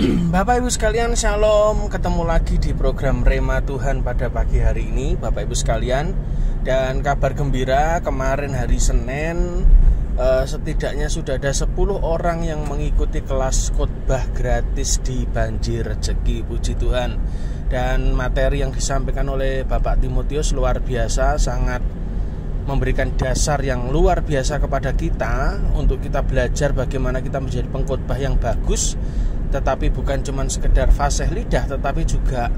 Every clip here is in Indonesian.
Bapak Ibu sekalian, Shalom. Ketemu lagi di program Rema Tuhan pada pagi hari ini, Bapak Ibu sekalian. Dan kabar gembira, kemarin hari Senin setidaknya sudah ada 10 orang yang mengikuti kelas khotbah gratis di Banjir Rezeki, puji Tuhan. Dan materi yang disampaikan oleh Bapak Timotius luar biasa, sangat memberikan dasar yang luar biasa kepada kita untuk kita belajar bagaimana kita menjadi pengkhotbah yang bagus. Tetapi bukan cuma sekedar fasih lidah, tetapi juga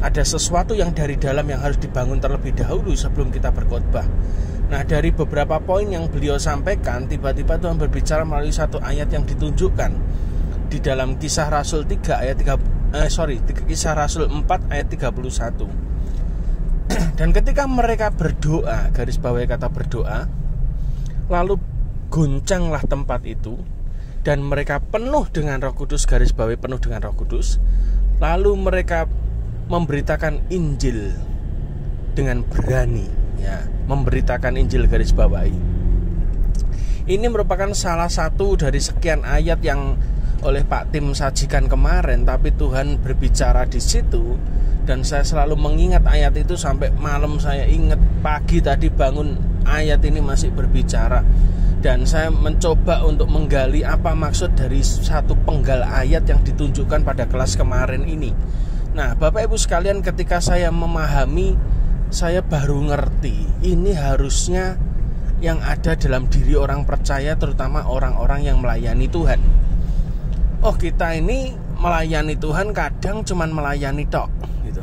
ada sesuatu yang dari dalam yang harus dibangun terlebih dahulu sebelum kita berkhotbah. Nah, dari beberapa poin yang beliau sampaikan, tiba-tiba Tuhan berbicara melalui satu ayat yang ditunjukkan di dalam Kisah Rasul 3 ayat Kisah Rasul 4 ayat 31. Dan ketika mereka berdoa, garis bawahi kata berdoa, lalu goncanglah tempat itu, dan mereka penuh dengan Roh Kudus, garis bawahi penuh dengan Roh Kudus. Lalu mereka memberitakan Injil dengan berani, ya, memberitakan Injil, garis bawahi. Ini merupakan salah satu dari sekian ayat yang oleh Pak Tim sajikan kemarin, tapi Tuhan berbicara di situ. Dan saya selalu mengingat ayat itu sampai malam. Saya ingat pagi tadi bangun, ayat ini masih berbicara. Dan saya mencoba untuk menggali apa maksud dari satu penggal ayat yang ditunjukkan pada kelas kemarin ini. Nah, Bapak Ibu sekalian, ketika saya memahami, saya baru ngerti ini harusnya yang ada dalam diri orang percaya, terutama orang-orang yang melayani Tuhan. Oh, kita ini melayani Tuhan kadang cuman melayani tok gitu.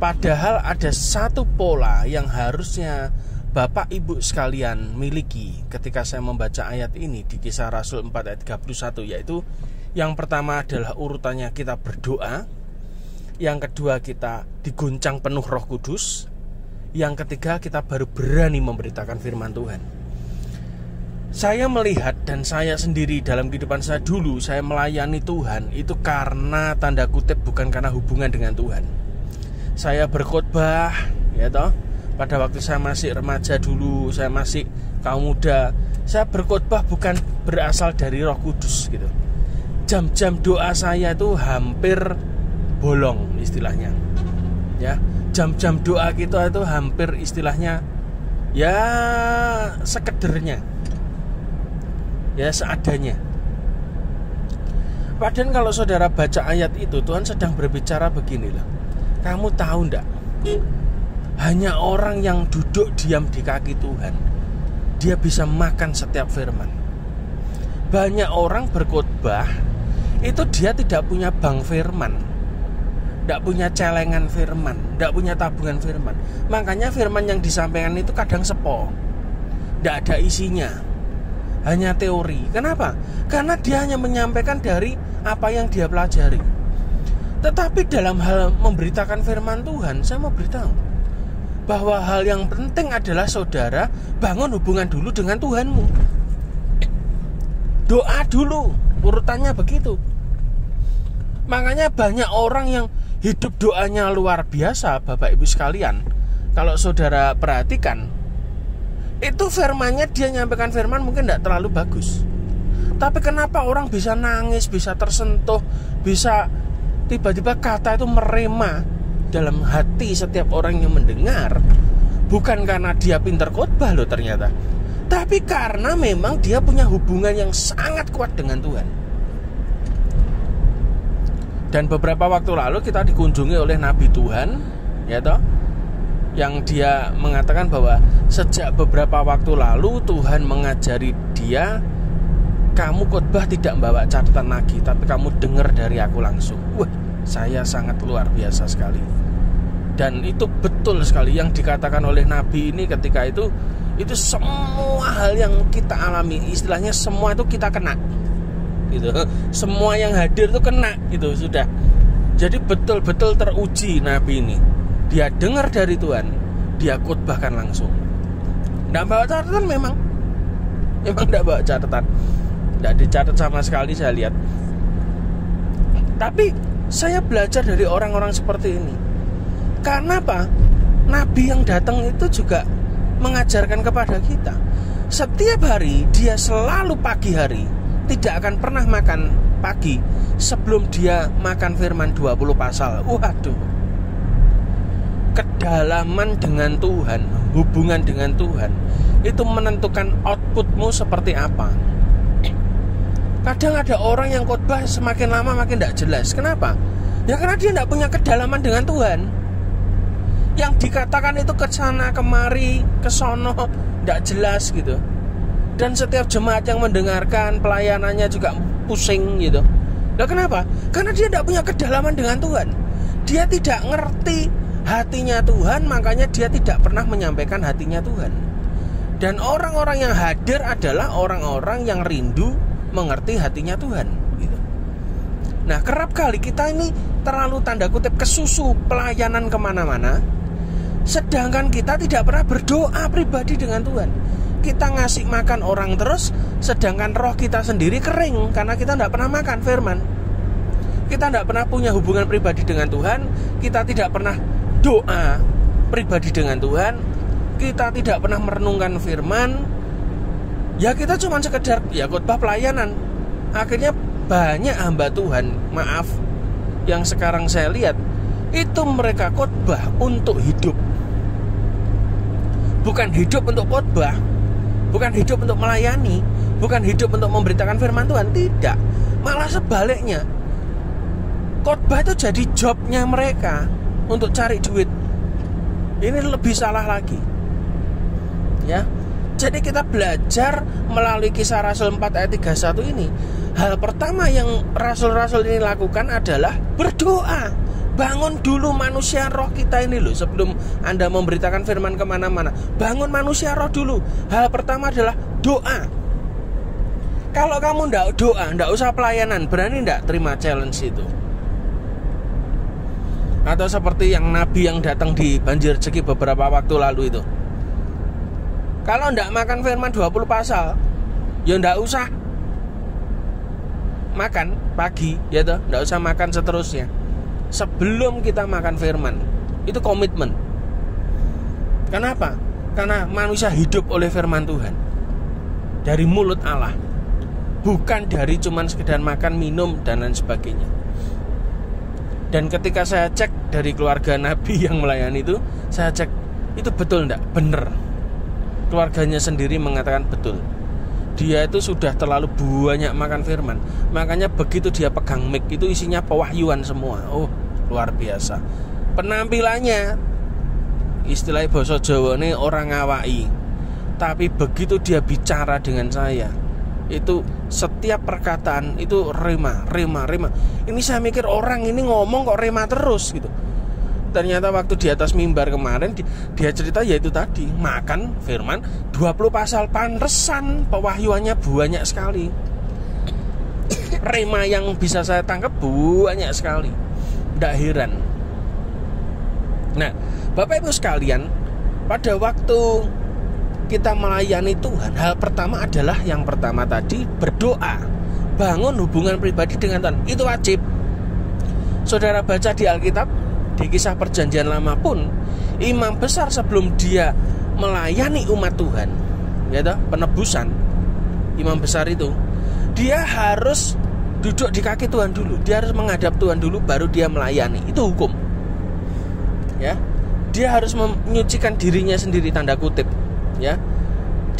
Padahal ada satu pola yang harusnya Bapak Ibu sekalian miliki ketika saya membaca ayat ini di Kisah Rasul 4 ayat 31, yaitu yang pertama adalah urutannya kita berdoa, yang kedua kita diguncang penuh Roh Kudus, yang ketiga kita baru berani memberitakan firman Tuhan. Saya melihat, dan saya sendiri dalam kehidupan saya dulu, saya melayani Tuhan itu karena tanda kutip bukan karena hubungan dengan Tuhan. Saya berkhotbah, ya toh, pada waktu saya masih remaja dulu, saya masih kaum muda, saya berkhotbah bukan berasal dari Roh Kudus gitu. Jam-jam doa saya itu hampir bolong istilahnya. Ya, jam-jam doa kita itu hampir istilahnya ya sekedarnya. Ya seadanya. Padahal kalau saudara baca ayat itu, Tuhan sedang berbicara beginilah. Kamu tahu enggak? Hanya orang yang duduk diam di kaki Tuhan, dia bisa makan setiap firman. Banyak orang berkhotbah itu dia tidak punya bank firman, tidak punya celengan firman, tidak punya tabungan firman. Makanya firman yang disampaikan itu kadang sepo, tidak ada isinya, hanya teori. Kenapa? Karena dia hanya menyampaikan dari apa yang dia pelajari. Tetapi dalam hal memberitakan firman Tuhan, saya mau beritahu bahwa hal yang penting adalah saudara bangun hubungan dulu dengan Tuhanmu. Doa dulu, urutannya begitu. Makanya banyak orang yang hidup doanya luar biasa, Bapak Ibu sekalian. Kalau saudara perhatikan, itu firmannya, dia nyampaikan firman mungkin tidak terlalu bagus, tapi kenapa orang bisa nangis, bisa tersentuh, bisa tiba-tiba kata itu merema dalam hati setiap orang yang mendengar. Bukan karena dia pintar khotbah loh ternyata, tapi karena memang dia punya hubungan yang sangat kuat dengan Tuhan. Dan beberapa waktu lalu kita dikunjungi oleh Nabi Tuhan, ya toh, yang dia mengatakan bahwa sejak beberapa waktu lalu Tuhan mengajari dia, kamu khotbah tidak membawa catatan lagi, tapi kamu dengar dari aku langsung. Wah, saya sangat luar biasa sekali. Dan itu betul sekali yang dikatakan oleh Nabi ini ketika itu semua hal yang kita alami, istilahnya semua itu kita kena gitu. Semua yang hadir itu kena itu sudah. Jadi betul-betul teruji Nabi ini. Dia dengar dari Tuhan, dia khotbahkan langsung. Tidak bawa catatan memang tidak bawa catatan, tidak dicatat sama sekali saya lihat. Tapi saya belajar dari orang-orang seperti ini. Karena apa? Nabi yang datang itu juga mengajarkan kepada kita. Setiap hari dia selalu pagi hari tidak akan pernah makan pagi sebelum dia makan firman 20 pasal. Waduh. Kedalaman dengan Tuhan, hubungan dengan Tuhan, itu menentukan outputmu seperti apa. Kadang ada orang yang khotbah semakin lama makin tidak jelas. Kenapa? Ya karena dia tidak punya kedalaman dengan Tuhan. Yang dikatakan itu kesana kemari, kesono, tidak jelas gitu. Dan setiap jemaat yang mendengarkan pelayanannya juga pusing gitu. Nah kenapa? Karena dia tidak punya kedalaman dengan Tuhan. Dia tidak ngerti hatinya Tuhan, makanya dia tidak pernah menyampaikan hatinya Tuhan. Dan orang-orang yang hadir adalah orang-orang yang rindu mengerti hatinya Tuhan gitu. Nah kerap kali kita ini terlalu tanda kutip kesusu pelayanan kemana-mana, sedangkan kita tidak pernah berdoa pribadi dengan Tuhan. Kita ngasih makan orang terus, sedangkan roh kita sendiri kering karena kita tidak pernah makan firman. Kita tidak pernah punya hubungan pribadi dengan Tuhan. Kita tidak pernah doa pribadi dengan Tuhan. Kita tidak pernah merenungkan firman. Ya kita cuma sekedar ya khotbah pelayanan. Akhirnya banyak hamba Tuhan, maaf, yang sekarang saya lihat itu mereka khotbah untuk hidup. Bukan hidup untuk khotbah, bukan hidup untuk melayani, bukan hidup untuk memberitakan firman Tuhan. Tidak, malah sebaliknya. Khotbah itu jadi jobnya mereka untuk cari duit. Ini lebih salah lagi. Ya. Jadi kita belajar melalui Kisah Rasul 4 ayat 31 ini. Hal pertama yang rasul-rasul ini lakukan adalah berdoa. Bangun dulu manusia roh kita ini loh. Sebelum Anda memberitakan firman kemana-mana, bangun manusia roh dulu. Hal pertama adalah doa. Kalau kamu tidak doa, tidak usah pelayanan. Berani tidak terima challenge itu? Atau seperti yang Nabi yang datang di Banjarjeki beberapa waktu lalu itu, kalau tidak makan firman 20 pasal, ya tidak usah makan pagi, ya toh, tidak usah makan seterusnya. Sebelum kita makan firman, itu komitmen. Kenapa? Karena manusia hidup oleh firman Tuhan dari mulut Allah, bukan dari cuman sekedar makan, minum, dan lain sebagainya. Dan ketika saya cek dari keluarga Nabi yang melayani itu, saya cek itu betul enggak? Bener. Keluarganya sendiri mengatakan betul. Dia itu sudah terlalu banyak makan firman. Makanya begitu dia pegang mic itu isinya pewahyuan semua. Oh, luar biasa. Penampilannya istilah basa Jawa ini orang ngawai. Tapi begitu dia bicara dengan saya, itu setiap perkataan itu rema. Ini saya mikir orang ini ngomong kok rema terus gitu. Ternyata waktu di atas mimbar kemarin dia cerita yaitu tadi makan firman 20 pasal, pantesan pewahyuannya banyak sekali. Rema yang bisa saya tangkap banyak sekali. Tidak heran. Nah, Bapak Ibu sekalian, pada waktu kita melayani Tuhan, hal pertama adalah yang pertama tadi berdoa. Bangun hubungan pribadi dengan Tuhan. Itu wajib. Saudara baca di Alkitab, di Kisah Perjanjian Lama pun, imam besar sebelum dia melayani umat Tuhan, ya toh, penebusan, imam besar itu dia harus duduk di kaki Tuhan dulu. Dia harus menghadap Tuhan dulu, baru dia melayani. Itu hukum. Ya, dia harus menyucikan dirinya sendiri, tanda kutip. Ya,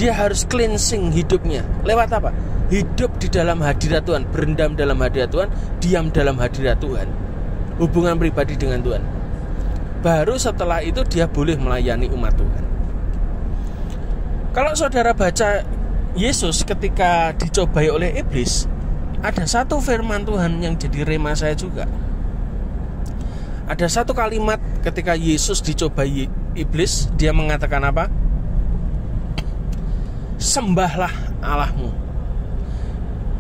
dia harus cleansing hidupnya. Lewat apa? Hidup di dalam hadirat Tuhan, berendam dalam hadirat Tuhan, diam dalam hadirat Tuhan. Hubungan pribadi dengan Tuhan. Baru setelah itu dia boleh melayani umat Tuhan. Kalau saudara baca Yesus ketika dicobai oleh iblis, ada satu firman Tuhan yang jadi rema saya juga. Ada satu kalimat ketika Yesus dicobai iblis, dia mengatakan apa? Sembahlah Allahmu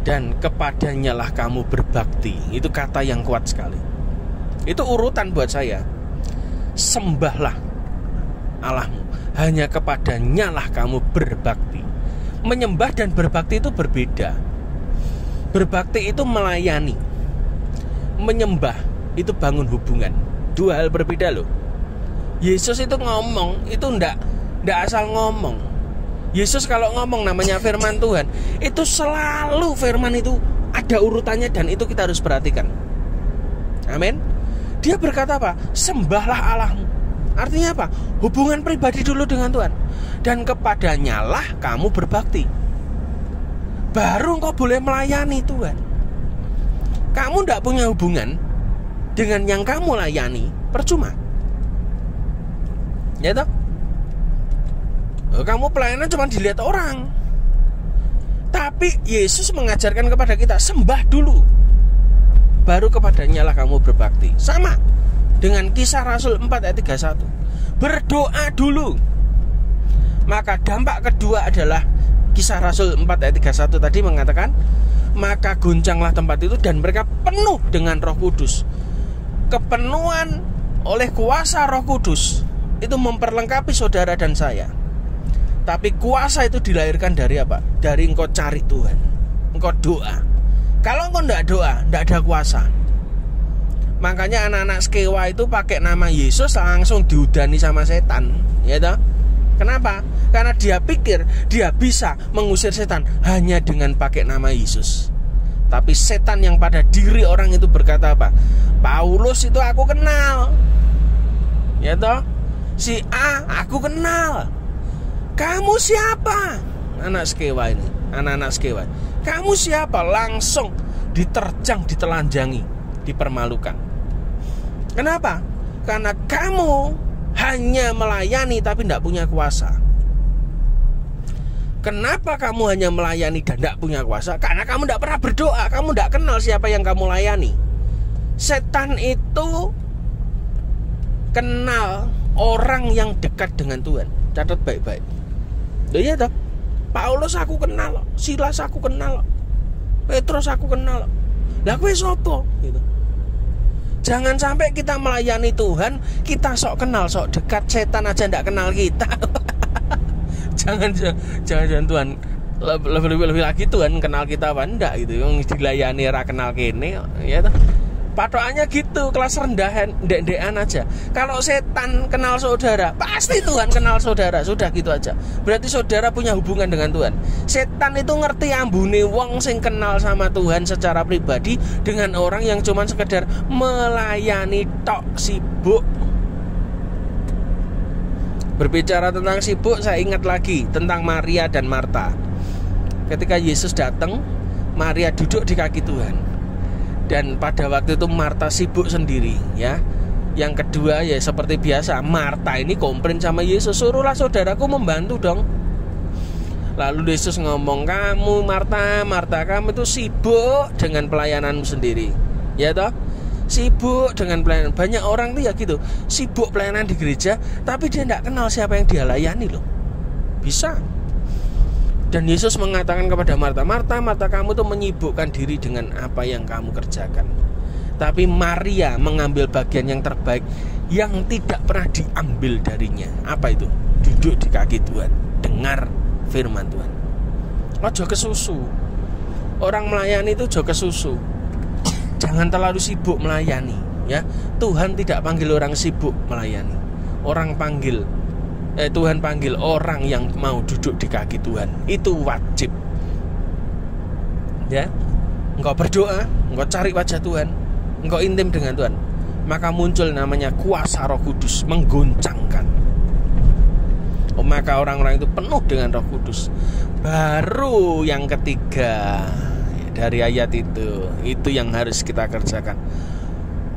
dan kepadanya lah kamu berbakti. Itu kata yang kuat sekali. Itu urutan buat saya. Sembahlah Allahmu, hanya kepadanya lah kamu berbakti. Menyembah dan berbakti itu berbeda. Berbakti itu melayani. Menyembah itu bangun hubungan. Dua hal berbeda loh. Yesus itu ngomong, itu ndak asal ngomong. Yesus kalau ngomong namanya firman Tuhan, itu selalu firman itu Ada urutannya dan itu kita harus perhatikan. Amin. Dia berkata apa? Sembahlah Allahmu. Artinya apa? Hubungan pribadi dulu dengan Tuhan. Dan kepadanya lah kamu berbakti. Baru engkau boleh melayani Tuhan. Kamu tidak punya hubungan dengan yang kamu layani, percuma. Ya toh? Kamu pelayanan cuma dilihat orang. Tapi Yesus mengajarkan kepada kita, sembah dulu, baru kepadanya lah kamu berbakti. Sama dengan Kisah Rasul 4 ayat 31. Berdoa dulu. Maka dampak kedua adalah Kisah Rasul 4 ayat 31 tadi mengatakan, maka goncanglah tempat itu dan mereka penuh dengan Roh Kudus. Kepenuhan oleh kuasa Roh Kudus itu memperlengkapi saudara dan saya. Tapi kuasa itu dilahirkan dari apa? Dari engkau cari Tuhan, engkau doa. Kalau engkau tidak doa, tidak ada kuasa. Makanya anak-anak Skewa itu pakai nama Yesus langsung diudani sama setan, ya toh? Kenapa? Karena dia pikir dia bisa mengusir setan hanya dengan pakai nama Yesus. Tapi setan yang pada diri orang itu berkata apa? Paulus itu aku kenal, ya toh? Si A aku kenal. Kamu siapa? Anak Skewa ini, anak-anak Skewa. Kamu siapa? Langsung diterjang, ditelanjangi, dipermalukan. Kenapa? Karena kamu hanya melayani tapi tidak punya kuasa. Kenapa kamu hanya melayani dan tidak punya kuasa? Karena kamu tidak pernah berdoa. Kamu tidak kenal siapa yang kamu layani. Setan itu kenal orang yang dekat dengan Tuhan. Catat baik-baik. Iya toh? Paulus aku kenal, Silas aku kenal, Petrus aku kenal. Lah kowe sapa gitu. Jangan sampai kita melayani Tuhan, kita sok kenal, sok dekat, setan aja ndak kenal kita. Jangan Tuhan lebih lagi Tuhan kenal kita apa enggak gitu. Yang dilayani ra kenal kene ya toh. Patokannya gitu, kelas rendahan, ndek-ndekan aja. Kalau setan kenal saudara, pasti Tuhan kenal saudara. Sudah gitu aja. Berarti saudara punya hubungan dengan Tuhan. Setan itu ngerti ambune wong sing kenal sama Tuhan secara pribadi dengan orang yang cuman sekedar melayani tok, sibuk. Berbicara tentang sibuk, saya ingat lagi tentang Maria dan Marta. Ketika Yesus datang, Maria duduk di kaki Tuhan. Dan pada waktu itu Marta sibuk sendiri ya. Yang kedua ya seperti biasa, Marta ini komplain sama Yesus, suruhlah saudaraku membantu dong. Lalu Yesus ngomong, kamu Marta, kamu itu sibuk dengan pelayananmu sendiri. Ya toh? Sibuk dengan pelayanan. Banyak orang tuh ya gitu, sibuk pelayanan di gereja, tapi dia tidak kenal siapa yang dia layani loh. Bisa. Dan Yesus mengatakan kepada Marta, Marta, kamu tuh menyibukkan diri dengan apa yang kamu kerjakan. Tapi Maria mengambil bagian yang terbaik yang tidak pernah diambil darinya. Apa itu? Duduk di kaki Tuhan, dengar firman Tuhan. Ojo kesusu. Orang melayani itu ojo kesusu. Jangan terlalu sibuk melayani ya. Tuhan tidak panggil orang sibuk melayani. Tuhan panggil orang yang mau duduk di kaki Tuhan. Itu wajib. Ya. Engkau berdoa, engkau cari wajah Tuhan, engkau intim dengan Tuhan, maka muncul namanya kuasa Roh Kudus menggoncangkan. Maka orang-orang itu penuh dengan Roh Kudus. Baru yang ketiga dari ayat itu yang harus kita kerjakan.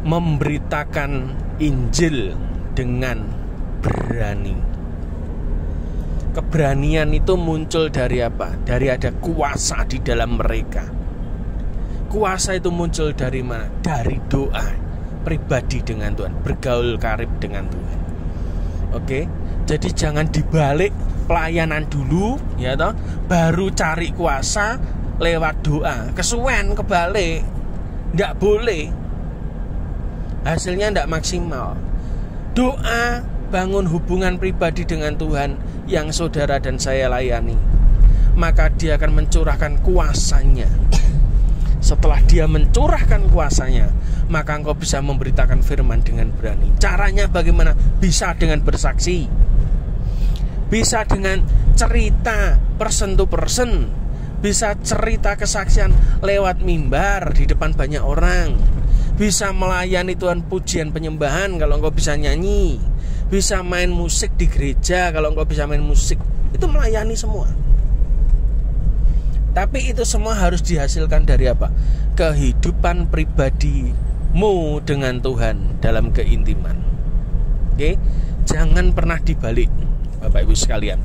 Memberitakan Injil dengan berani. Keberanian itu muncul dari apa? Dari ada kuasa di dalam mereka. Kuasa itu muncul dari mana? Dari doa pribadi dengan Tuhan, bergaul karib dengan Tuhan. Oke? Jadi jangan dibalik pelayanan dulu, ya toh, baru cari kuasa lewat doa. Kesuwen kebalik. Nggak boleh. Hasilnya nggak maksimal. Doa, bangun hubungan pribadi dengan Tuhan yang saudara dan saya layani, maka dia akan mencurahkan kuasanya. Setelah dia mencurahkan kuasanya, maka engkau bisa memberitakan firman dengan berani. Caranya bagaimana? Bisa dengan bersaksi, bisa dengan cerita person to person, bisa cerita kesaksian lewat mimbar di depan banyak orang, bisa melayani Tuhan pujian penyembahan kalau engkau bisa nyanyi, bisa main musik di gereja kalau engkau bisa main musik. Itu melayani semua. Tapi itu semua harus dihasilkan dari apa? Kehidupan pribadimu dengan Tuhan dalam keintiman. Oke? Jangan pernah dibalik, Bapak Ibu sekalian.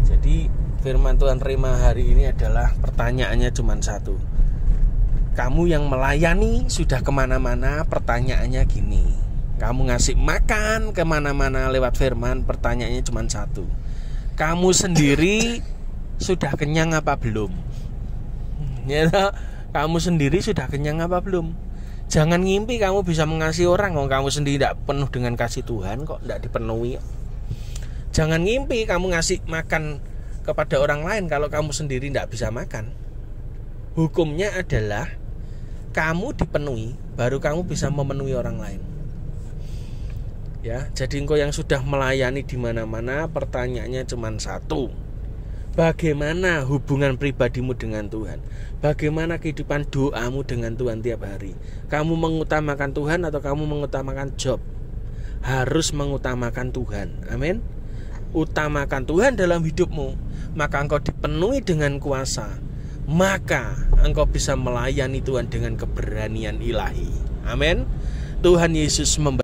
Jadi firman Tuhan Rema hari ini adalah pertanyaannya cuma satu. Kamu yang melayani sudah kemana-mana, pertanyaannya gini. Kamu ngasih makan kemana-mana lewat firman, pertanyaannya cuma satu. Kamu sendiri sudah kenyang apa belum? Ya, kamu sendiri sudah kenyang apa belum? Jangan ngimpi kamu bisa mengasihi orang kalau kamu sendiri tidak penuh dengan kasih Tuhan, kok tidak dipenuhi. Jangan ngimpi kamu ngasih makan kepada orang lain kalau kamu sendiri tidak bisa makan. Hukumnya adalah kamu dipenuhi, baru kamu bisa memenuhi orang lain. Ya, jadi engkau yang sudah melayani di mana-mana, pertanyaannya cuma satu. Bagaimana hubungan pribadimu dengan Tuhan? Bagaimana kehidupan doamu dengan Tuhan tiap hari? Kamu mengutamakan Tuhan atau kamu mengutamakan job? Harus mengutamakan Tuhan. Amin. Utamakan Tuhan dalam hidupmu, maka engkau dipenuhi dengan kuasa, maka engkau bisa melayani Tuhan dengan keberanian ilahi. Amin. Tuhan Yesus memberkati.